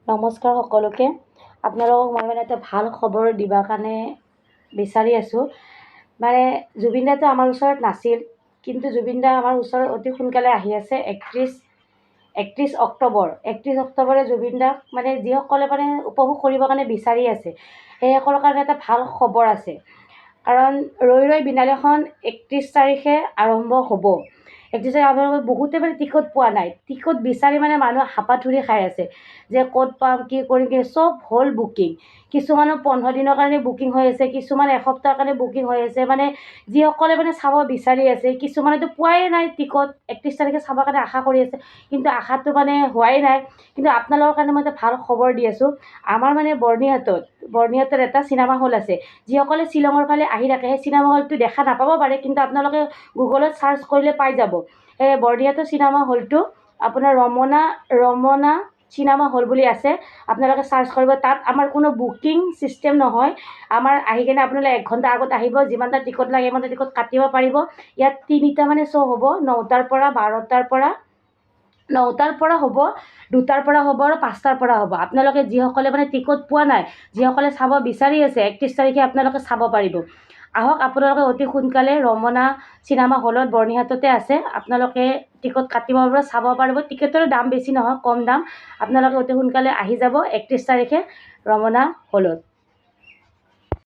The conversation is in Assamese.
নমস্কাৰ সকলোকে। আপোনালোকক মই এটা ভাল খবৰ দিবৰ কাৰণে বিচাৰি আছোঁ। জুবিন দাটো আমাৰ ওচৰত নাছিল, কিন্তু জুবিন দা আমাৰ ওচৰত অতি সোনকালে আহি আছে। 31 অক্টোবৰে জুবিন দাক যিসকলে উপভোগ কৰিবৰ কাৰণে বিচাৰি আছে, সেইসকলৰ কাৰণে এটা ভাল খবৰ আছে। কাৰণ ৰৈ ৰৈ বিনালেখন 31 তাৰিখে আৰম্ভ হ'ব। 31 তাৰিখে আপোনালোকে বহুতে টিকট পোৱা নাই। টিকট বিচাৰি মানুহ হাপাথুৰি খাই আছে যে ক'ত পাম, কি কৰিম, চব হ'ল বুকিং। কিছুমানৰ 15 দিনৰ কাৰণে বুকিং হৈ আছে, কিছুমান এসপ্তাহৰ কাৰণে বুকিং হৈ আছে। যিসকলে চাব বিচাৰি আছে, কিছুমানেতো পোৱাই নাই টিকট। 31 তাৰিখে চাবৰ কাৰণে আশা কৰি আছে, কিন্তু আশাটো হোৱাই নাই। কিন্তু আপোনালোকৰ কাৰণে মই এটা ভাল খবৰ দি আছোঁ। আমাৰ বৰ্ণিহাটত এটা চিনেমা হল আছে। যিসকলে শ্বিলঙৰ ফালে আহি থাকে, সেই চিনেমা হলটো দেখা নাপাব পাৰে, কিন্তু আপোনালোকে গুগলত চাৰ্চ কৰিলে পাই যাব। সেই বৰ্ণিহাটৰ চিনেমা হলটো আপোনাৰ ৰমনা চিনেমা হল বুলি আছে। আপোনালোকে চাৰ্চ কৰিব। তাত আমাৰ কোনো বুকিং ছিষ্টেম নহয়। আমাৰ আহি কেনে আপোনালোকে 1 ঘণ্টা আগত আহিব, যিমানটা টিকট লাগে সিমানটা টিকট কাটিব পাৰিব। ইয়াত 3টা শ্ব' হ'ব, 9টাৰ পৰা 12টাৰ পৰা 9টাৰ পৰা হ'ব, 2টাৰ পৰা হ'ব আৰু 5টাৰ পৰা হ'ব। আপোনালোকে যিসকলে টিকট পোৱা নাই, যিসকলে চাব বিচাৰি আছে, 31 তাৰিখে আপোনালোকে চাব পাৰিব। আহক আপোনালোকে অতি সোনকালে ৰমনা চিনেমা হলত বৰ্ণিহাটতে আছে। আপোনালোকে টিকট কাটিব পাৰিব, চাব পাৰিব। টিকটৰ দাম বেছি নহয়, কম দাম। আপোনালোকে অতি সোনকালে আহি যাব 31 তাৰিখে ৰমনা হলত।